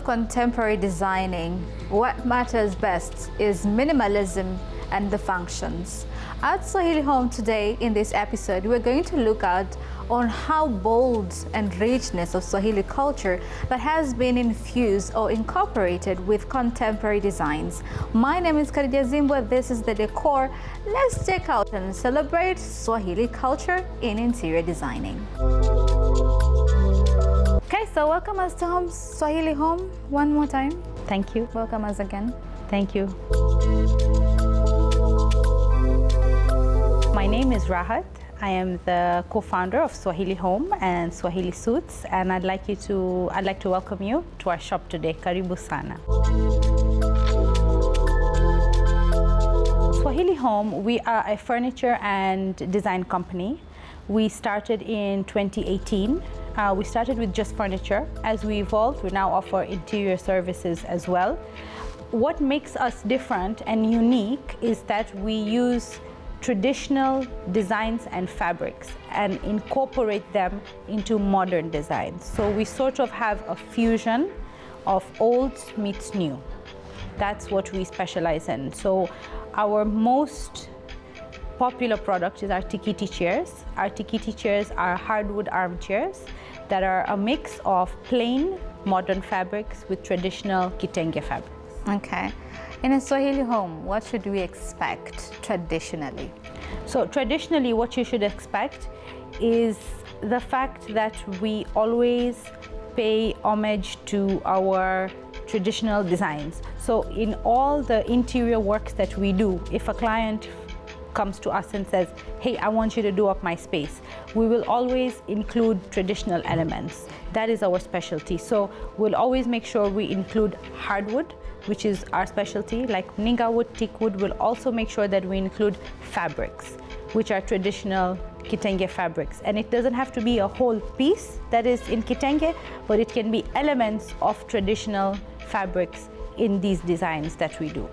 contemporary designing, what matters best is minimalism and the functions. At Swahili Home today, in this episode, we're going to look at on how bold and richness of Swahili culture that has been infused or incorporated with contemporary designs. My name is Khadija Zimbwe, this is the DECOR. Let's check out and celebrate Swahili culture in interior designing. Okay, so welcome us to Swahili Home one more time. Thank you. Welcome us again. Thank you. My name is Rahat. I am the co-founder of Swahili Home and Swahili Suits, and I'd like to welcome you to our shop today. Karibu sana. Swahili Home, we are a furniture and design company. We started in 2018. We started with just furniture. As we evolved, we now offer interior services as well. What makes us different and unique is that we use traditional designs and fabrics and incorporate them into modern designs. So we sort of have a fusion of old meets new. That's what we specialize in. So our most popular product is our tikiti chairs. Our tikiti chairs are hardwood armchairs that are a mix of plain modern fabrics with traditional kitenge fabrics. Okay. In a Swahili home, what should we expect traditionally? So traditionally, what you should expect is the fact that we always pay homage to our traditional designs. So in all the interior works that we do, if a client comes to us and says, hey, I want you to do up my space, we will always include traditional elements. That is our specialty. So we'll always make sure we include hardwood, which is our specialty, like mninga wood, teak wood. We'll also make sure that we include fabrics, which are traditional kitenge fabrics. And it doesn't have to be a whole piece that is in kitenge, but it can be elements of traditional fabrics in these designs that we do.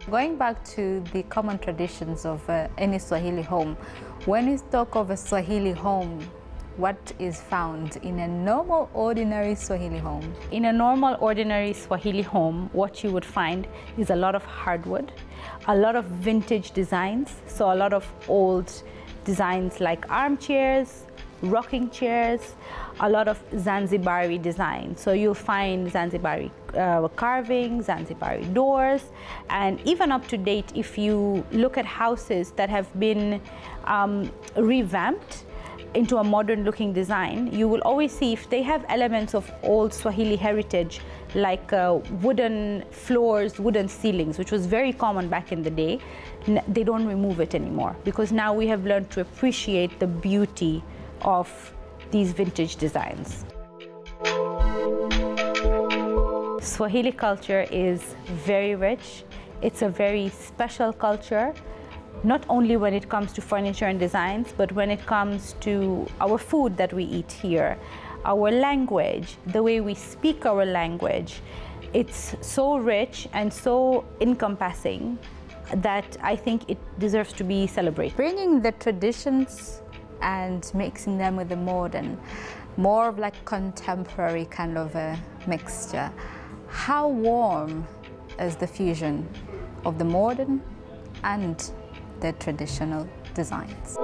Going back to the common traditions of any Swahili home, when you talk of a Swahili home, what is found in a normal, ordinary Swahili home? In a normal, ordinary Swahili home, what you would find is a lot of hardwood, a lot of vintage designs, so a lot of old designs like armchairs, rocking chairs, a lot of Zanzibari design. So you'll find Zanzibari carving, Zanzibari doors, and even up to date, if you look at houses that have been revamped into a modern looking design, you will always see if they have elements of old Swahili heritage, like wooden floors, wooden ceilings, which was very common back in the day. They don't remove it anymore because now we have learned to appreciate the beauty of these vintage designs. Swahili culture is very rich. It's a very special culture, not only when it comes to furniture and designs, but when it comes to our food that we eat here, our language, the way we speak our language. It's so rich and so encompassing that I think it deserves to be celebrated. Bringing the traditions and mixing them with the modern, more of like contemporary kind of a mixture. How warm is the fusion of the modern and the traditional designs?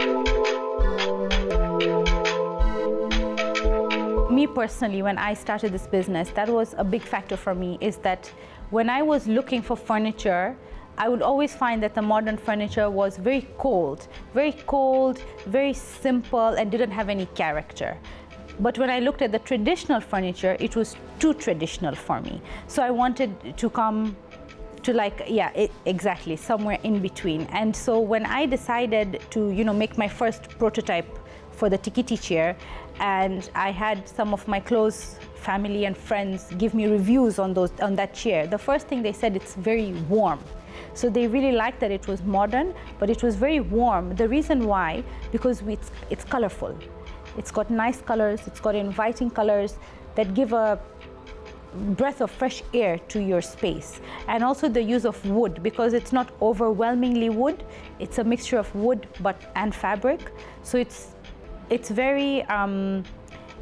Me personally, when I started this business, that was a big factor for me, is that when I was looking for furniture, I would always find that the modern furniture was very cold, very simple, and didn't have any character. But when I looked at the traditional furniture, it was too traditional for me. So I wanted to come to exactly, somewhere in between. And so when I decided to, make my first prototype for the tikiti chair, and I had some of my close family and friends give me reviews on that chair, the first thing they said, it's very warm. So they really liked that it was modern, but it was very warm. The reason why, because it's colorful. It's got nice colors, it's got inviting colors that give a breath of fresh air to your space. And also the use of wood, because it's not overwhelmingly wood, it's a mixture of wood and fabric. So it's very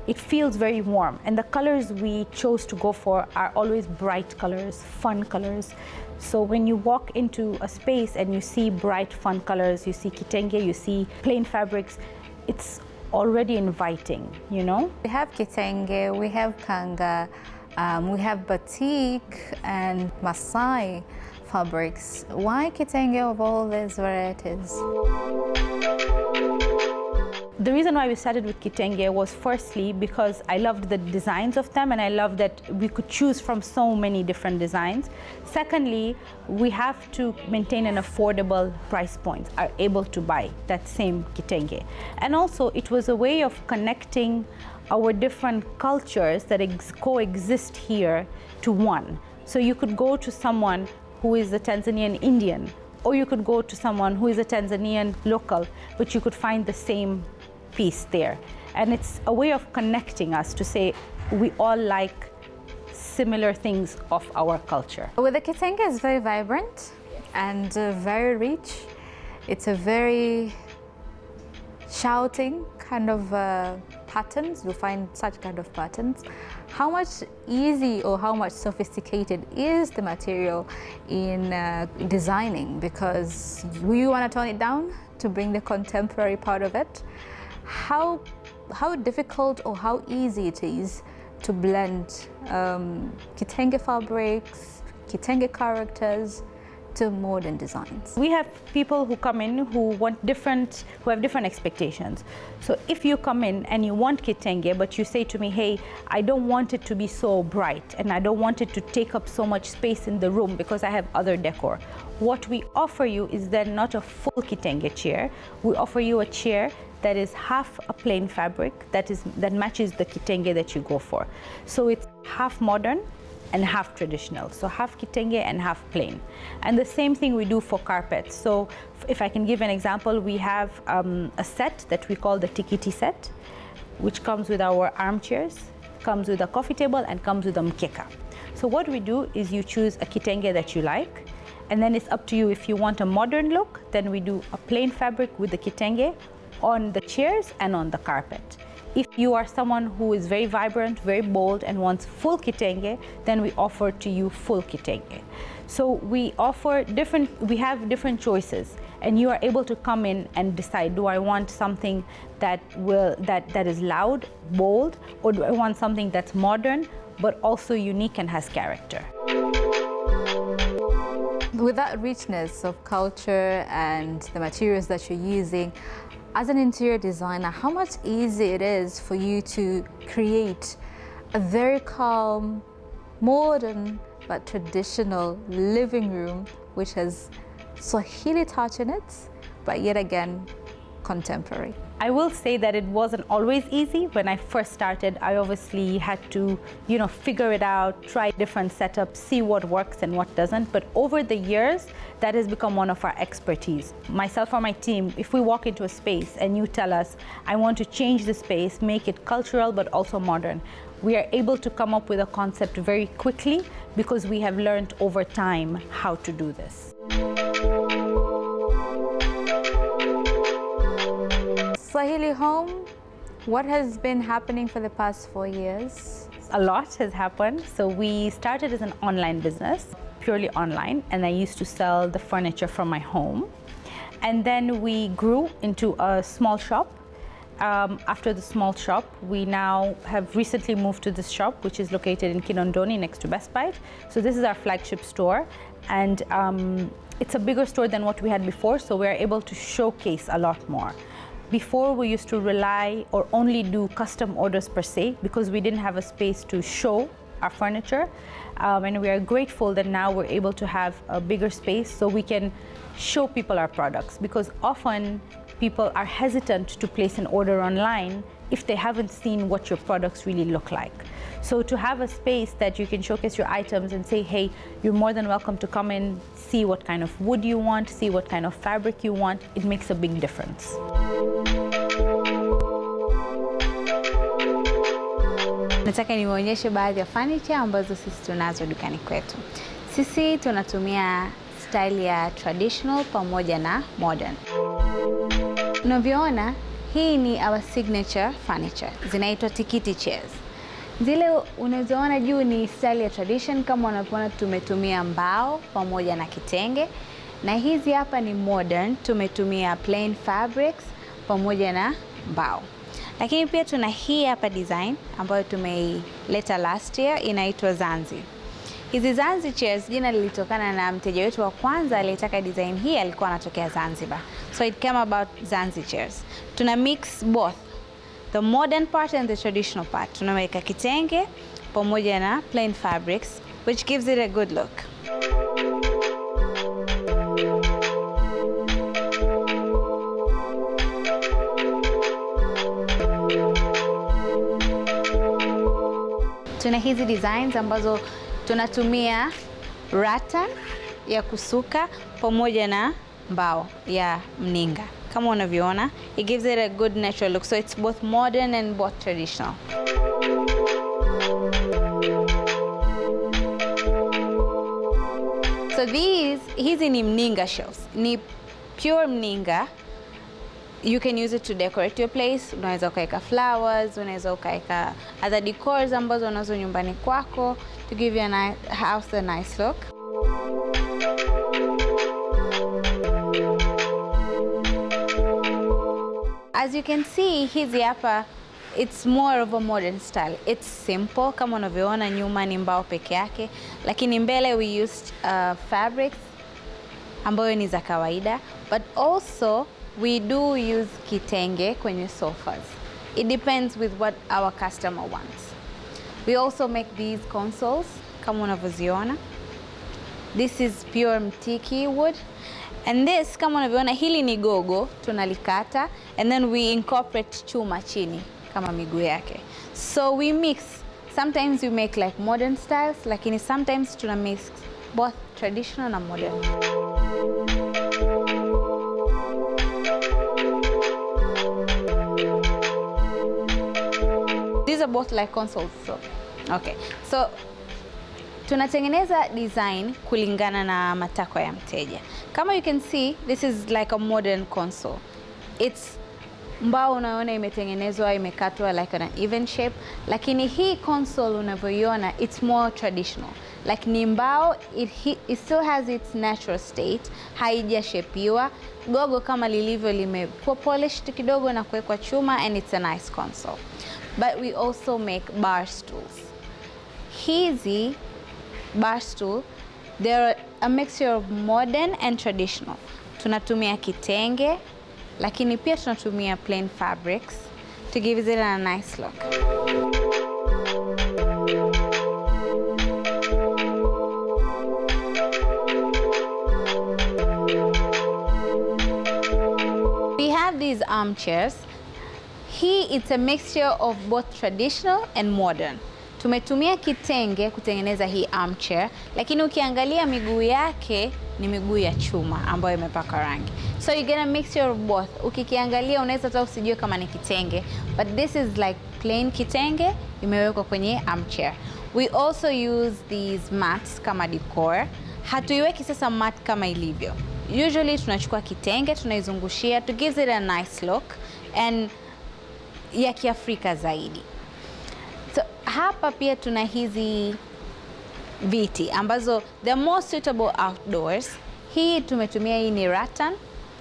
it feels very warm. And the colors we chose to go for are always bright colors, fun colors. So when you walk into a space and you see bright, fun colors, you see kitenge, you see plain fabrics, it's already inviting, you know? We have kitenge, we have kanga, we have batik and Masai fabrics. Why kitenge of all these varieties? The reason why we started with kitenge was firstly because I loved the designs of them and I loved that we could choose from so many different designs. Secondly, we have to maintain an affordable price point, are able to buy that same kitenge. And also it was a way of connecting our different cultures that coexist here to one. So you could go to someone who is a Tanzanian Indian, or you could go to someone who is a Tanzanian local, but you could find the same piece there. And it's a way of connecting us to say we all like similar things of our culture. Well, the kitenge is very vibrant and very rich. It's a very shouting kind of patterns. You find such kind of patterns. How much easy or how much sophisticated is the material in designing? Because we want to tone it down to bring the contemporary part of it. How difficult or how easy it is to blend kitenge fabrics, kitenge characters to modern designs. We have people who come in who have different expectations. So if you come in and you want kitenge, but you say to me, hey, I don't want it to be so bright and I don't want it to take up so much space in the room because I have other decor. What we offer you is then not a full kitenge chair. We offer you a chair that is half a plain fabric that matches the kitenge that you go for. So it's half modern and half traditional. So half kitenge and half plain. And the same thing we do for carpets. So if I can give an example, we have a set that we call the tikiti set, which comes with our armchairs, comes with a coffee table, and comes with a mkeka. So what we do is you choose a kitenge that you like, and then it's up to you. If you want a modern look, then we do a plain fabric with the kitenge on the chairs and on the carpet. If you are someone who is very vibrant, very bold, and wants full kitenge, then we offer to you full kitenge. So we have different choices, and you are able to come in and decide, do I want something that is loud, bold, or do I want something that's modern, but also unique and has character? With that richness of culture and the materials that you're using, as an interior designer, how much easier it is for you to create a very calm, modern, but traditional living room, which has Swahili touch in it, but yet again, contemporary? I will say that it wasn't always easy. When I first started, I obviously had to, figure it out, try different setups, see what works and what doesn't. But over the years, that has become one of our expertise. Myself or my team, if we walk into a space and you tell us, I want to change the space, make it cultural but also modern, we are able to come up with a concept very quickly because we have learned over time how to do this. Swahili Home, what has been happening for the past 4 years? A lot has happened. So we started as an online business, purely online, and I used to sell the furniture from my home. And then we grew into a small shop. After the small shop, we now have recently moved to this shop, which is located in Kinondoni next to Best Buy. So this is our flagship store, and it's a bigger store than what we had before, so we're able to showcase a lot more. Before, we used to rely or only do custom orders per se because we didn't have a space to show our furniture. And we are grateful that now we're able to have a bigger space so we can show people our products, because often people are hesitant to place an order online if they haven't seen what your products really look like. So to have a space that you can showcase your items and say, hey, you're more than welcome to come in, see what kind of wood you want, see what kind of fabric you want, it makes a big difference. Nataka niwaonyeshe baadhi ya furniture ambazo sisi tunazo dukani kwetu. Sisi tunatumia style ya traditional pamoja na modern. Unavyoona, hii ni our signature furniture. Zinaitwa tikiti chairs. Zile unazoona juu ni style ya tradition, kama unapoona tumetumia mbao pamoja na kitenge. Na hizi hapa ni modern, tumetumia plain fabrics pamoja na mbao. Lakini pia tuna hii hapa design ambayo tumeileta last year, inaitwa Zanzi. Hizi Zanzi chairs jina lilitokana na mteja wetu wa kwanza aliyetaka design hii, alikuwa anatokea Zanzibar. So it came about Zanzi chairs. Tuna mix both the modern part and the traditional part. Tunaweka kitenge pamoja na plain fabrics, which gives it a good look. Tuna hizi designs ambazo tunatumia rattan ya kusuka pamoja na mbao ya mninga. Kama unavyoona, it gives it a good natural look. So it's both modern and both traditional. So hizi ni mninga shelves. Ni pure mninga. You can use it to decorate your place. Unaweza ukaweka flowers, unaweza ukaweka other decors ambazo unazo nyumbani kwako to give your house a nice look. As you can see, hizi hapa, it's more of a modern style. It's simple, kama unavyoona nyuma ni mbao peke yake, lakini mbele we used fabrics ambayo ni za kawaida, but also we do use kitenge kwenye sofas. It depends with what our customer wants. We also make these consoles, kama unavyoziona. This is pure mtiki wood. And this, kama unavyoona, hili ni gogo, tunalikata, and then we incorporate chuma chini, kama miguu yake. So we mix. Sometimes we make like modern styles, lakini sometimes tuna mix both traditional and modern. These are both like consoles. So, okay. So tunatengeneza design kulingana na matakwa ya mteja. Kama you can see, this is like a modern console. It's mbao unaona imetengenezwa, imekatwa like an even shape, lakini hii console unavyoiona, it's more traditional. Like ni mbao, it still has its natural state, haijashepiwa. Gogo kama lilivyo limekuwa polished kidogo na kuwekwa chuma, and it's a nice console. But we also make bar stools. Hizi bar stool, they're a mixture of modern and traditional. Tunatumia kitenge, lakini pia tunatumia plain fabrics to give it a nice look. We have these armchairs. It's a mixture of both traditional and modern. Tumetumia kitenge kutengeneza hii armchair, lakini ukiangalia miguu yake ni miguu ya chuma ambayo imepakwa rangi. So you get a mixture of both. Ukikiangalia unaweza hata usijue kama ni kitenge, but this is like plain kitenge imewekwa kwenye armchair. We also use these mats kama decor. Hatuiweki sasa mat kama ilivyo. Usually tunachukua kitenge, tunaizungushia to give it a nice look and ya Kiafrika zaidi. So hapa pia tuna hizi viti ambazo they're more suitable outdoors. Hii tumetumia, hii ni rattan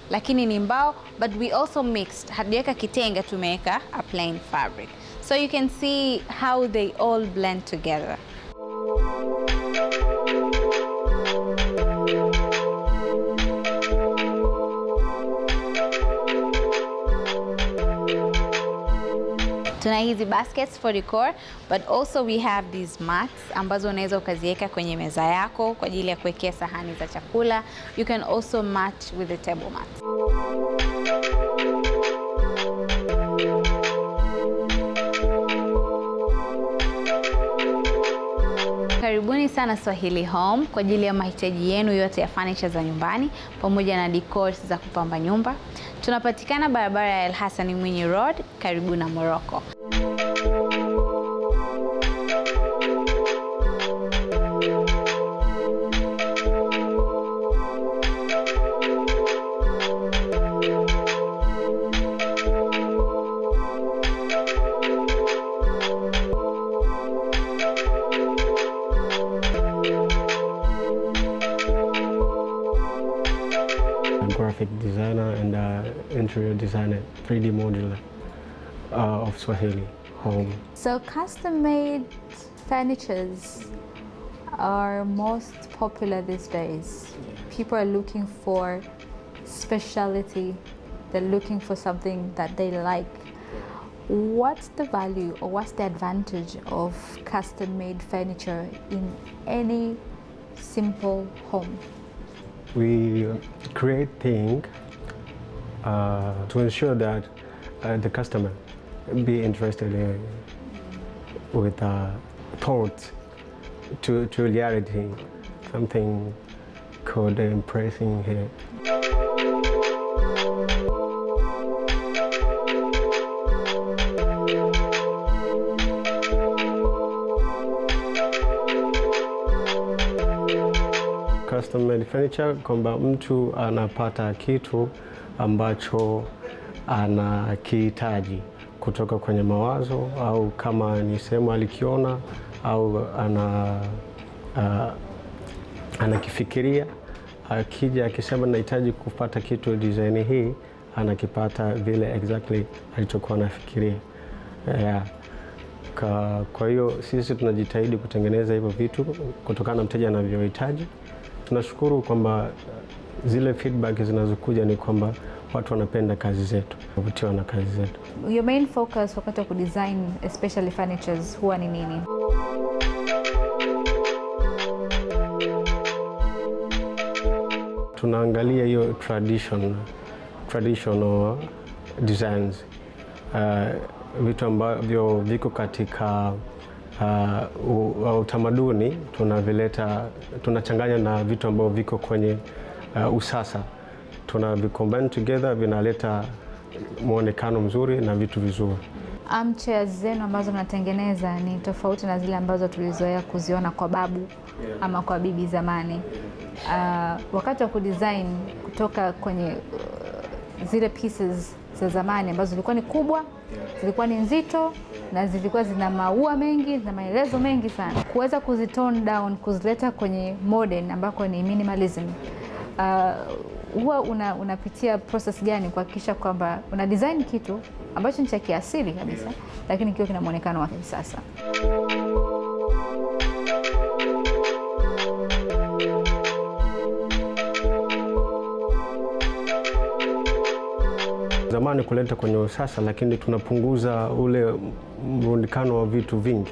lakini ni mbao, but we also mixed. Hatuweka kitenge, tumeweka a plain fabric. So you can see how they all blend together. Tuna hizi baskets for decor, but also we have these mats ambazo unaweza ukaziweka kwenye meza yako kwa ajili ya kuwekea sahani za chakula. You can also match with the table mat. Karibuni sana Swahili Home kwa ajili ya mahitaji yenu yote ya furniture za nyumbani pamoja na decors za kupamba nyumba. Tunapatikana barabara ya El Hassan Mwinyi Road, karibu na Morocco. a graphic designer and an interior designer, 3D modeler of Swahili home. So custom-made furnitures are most popular these days. People are looking for specialty. They're looking for something that they like. What's the value or what's the advantage of custom-made furniture in any simple home? We create things to ensure that the customer be interested with thoughts to reality, something could impressing here. Custom made furniture kwamba mtu anapata kitu ambacho anakihitaji kutoka kwenye mawazo, au kama ni sehemu alikiona au anakifikiria, akija akisema nahitaji kupata kitu design hii, anakipata vile exactly alichokuwa anafikiria. Kwa hiyo sisi tunajitahidi kutengeneza hivyo vitu kutokana na mteja anavyohitaji. Tunashukuru kwamba zile feedback zinazokuja ni kwamba watu wanapenda kazi zetu, wavutiwa na kazi zetu. Your main focus wakati wa kudesign especially furnitures huwa ni nini? Tunaangalia hiyo traditional designs, vitu ambavyo viko katika utamaduni, tunachanganya na vitu ambavyo viko kwenye usasa. Tunavicombine together, vinaleta muonekano mzuri na vitu vizuri. Armchairs zenu ambazo mnatengeneza ni tofauti na zile ambazo tulizoea kuziona kwa babu ama kwa bibi zamani. Wakati wa kudesign kutoka kwenye zile pieces za zamani ambazo zilikuwa ni kubwa, zilikuwa ni nzito na zilikuwa zina maua mengi na maelezo mengi sana, kuweza kuzitone down, kuzileta kwenye modern ambako ni minimalism, huwa unapitia process gani kuhakikisha kwamba una design kitu ambacho ni cha kiasili kabisa lakini kiwe kina muonekano wa kisasa? Zamani kuleta kwenye usasa, lakini tunapunguza ule mrundikano wa vitu vingi.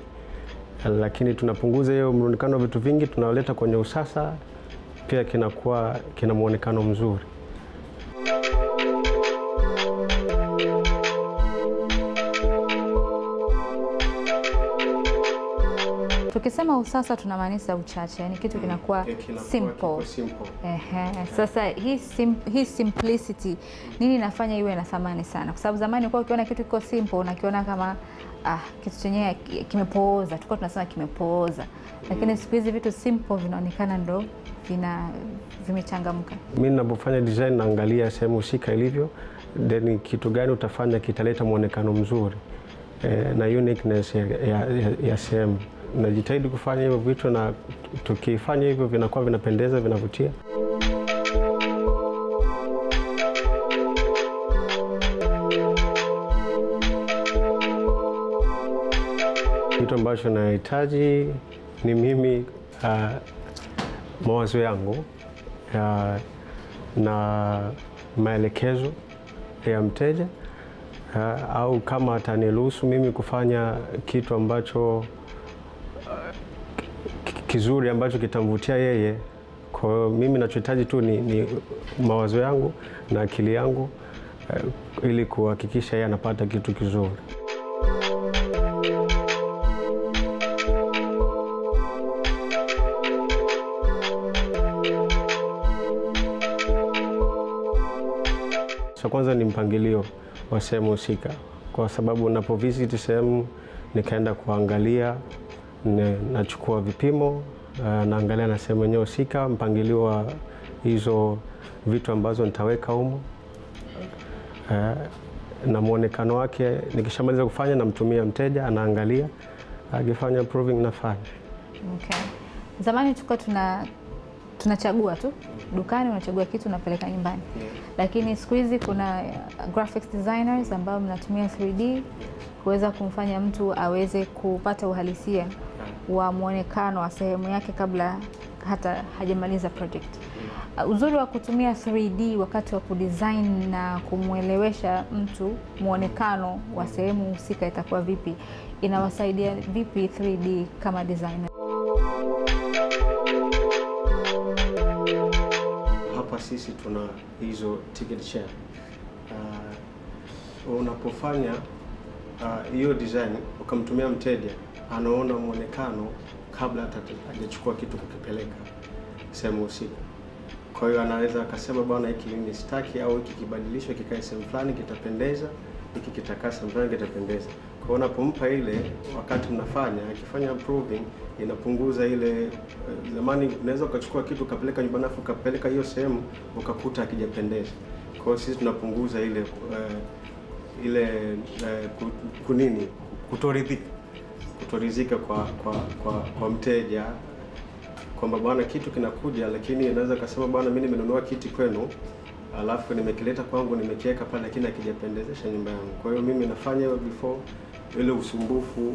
Lakini tunapunguza hiyo mrundikano wa vitu vingi, tunaleta kwenye usasa, pia kinakuwa kina muonekano mzuri. Tukisema usasa tunamaanisha uchache, yani kitu kinakuwa simple. Sasa hii simplicity nini inafanya iwe na thamani sana? Kwa sababu zamani kwa ukiona kitu kiko simple unakiona kama kitu chenyewe kimepooza, tulikuwa tunasema kimepooza. Lakini siku hizi vitu simple vinaonekana ndo vimechangamka. Mimi ninapofanya design naangalia sehemu husika ilivyo, then kitu gani utafanya kitaleta muonekano mzuri na uniqueness ya sehemu. Najitahidi kufanya hivyo vitu, na tukifanya hivyo vinakuwa vinapendeza, vinavutia. Kitu ambacho nahitaji ni mimi mawazo yangu na maelekezo ya mteja, au kama ataniruhusu mimi kufanya kitu ambacho kizuri ambacho kitamvutia yeye. Kwa mimi ninachohitaji tu ni mawazo yangu na akili yangu ili kuhakikisha yeye anapata kitu kizuri. Kwanza ni mpangilio wa sehemu husika, kwa sababu unapovisit sehemu nikaenda kuangalia, nachukua vipimo, naangalia na sehemu yenyewe husika, mpangilio wa hizo vitu ambazo nitaweka humo, na muonekano wake. Nikishamaliza kufanya namtumia mteja, anaangalia, akifanya approving nafanya. Okay. Zamani tulikuwa tunachagua tu dukani, unachagua kitu unapeleka nyumbani. Lakini siku hizi kuna graphics designers ambao mnatumia 3D kuweza kumfanya mtu aweze kupata uhalisia wa muonekano wa sehemu yake kabla hata hajamaliza project. Uzuri wa kutumia 3D wakati wa kudesign na kumuelewesha mtu muonekano wa sehemu husika itakuwa vipi, inawasaidia vipi 3D kama designer? Hapa sisi tuna hizo ticket share. Unapofanya hiyo design ukamtumia mteja, anaona muonekano kabla hata hajachukua kitu kukipeleka sehemu husika. Kwa hiyo anaweza akasema bwana, hiki ni staki au hiki kibadilishwe kikae sehemu fulani kitapendeza, hiki kitakaa sehemu fulani kitapendeza. Kwa hiyo unapompa ile wakati mnafanya, akifanya improving, inapunguza ile zamani unaweza ukachukua kitu ukapeleka nyumbani afu ukapeleka hiyo sehemu ukakuta hakijapendeza. Kwa hiyo sisi tunapunguza ile kutoridhika kwa mteja, kwamba bwana kitu kinakuja, lakini anaweza kusema bwana mimi nimenunua kiti kwenu alafu nimekileta kwangu nimekiweka pale lakini hakijapendezesha nyumba yangu. Kwa hiyo mimi nafanya hiyo before ile usumbufu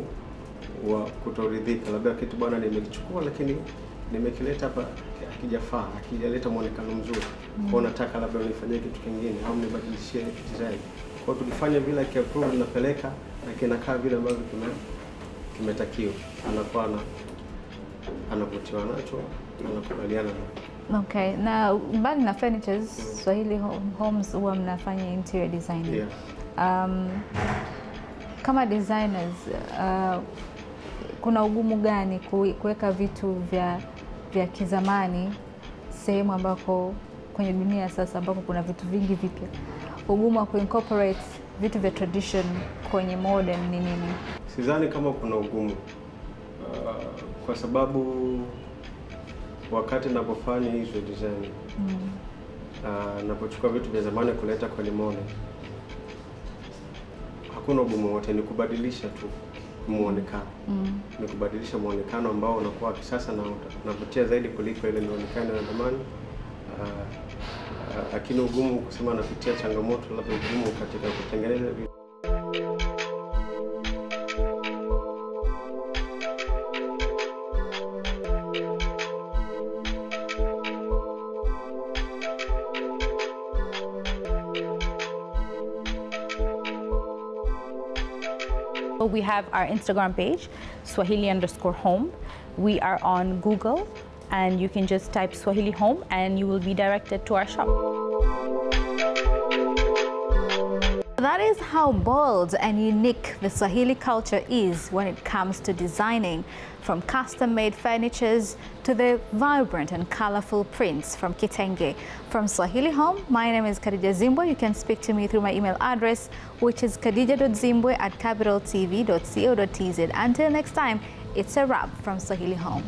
wa kutoridhika, labda kitu bwana nimekichukua lakini nimekileta hapa hakijafaa, hakijaleta muonekano mzuri. Kwa nataka labda nifanyie kitu kingine au nibadilishie design. Kwa hiyo tukifanya vile kiapprove tunapeleka na kinakaa vile ambavyo kimetakiwa, anakuwa anavutiwa nacho, anakubaliana nacho. Okay, na mbali na furnitures, Swahili Homes huwa mnafanya interior design. Yeah. Kama designers, kuna ugumu gani kuweka vitu vya kizamani sehemu ambako kwenye dunia sasa ambako kuna vitu vingi vipya? Ugumu wa kuincorporate vitu vya tradition kwenye modern ni nini? Sidhani kama kuna ugumu. Kwa sababu wakati ninapofanya hizo design, napochukua vitu vya zamani kuleta kwenye modern, hakuna ugumu wote, ni kubadilisha tu muonekano. Ni kubadilisha muonekano ambao unakuwa kisasa na unavutia zaidi kuliko ile muonekano ya zamani. Lakini ugumu kusema napitia changamoto labda ugumu katika kutengeneza vitu. We have our Instagram page, Swahili_home. We are on Google, and you can just type Swahili Home and you will be directed to our shop. That is how bold and unique the Swahili culture is when it comes to designing, from custom-made furnitures to the vibrant and colorful prints from kitenge. From Swahili Home, my name is Khadija Zimbwe. You can speak to me through my email address, which is khadija.zimbwe@capitaltv.co.tz. Until next time, it's a wrap from Swahili Home.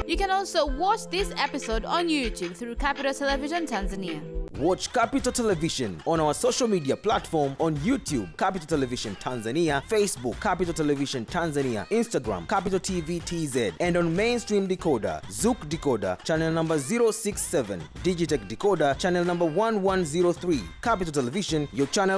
You can also watch this episode on YouTube through Capital Television Tanzania. Watch Capital Television on our social media platform on YouTube, Capital Television Tanzania, Facebook, Capital Television Tanzania, Instagram, Capital TV TZ, and on mainstream decoder, Zook Decoder, channel number 067, Digitech Decoder, channel number 1103. Capital Television, your channel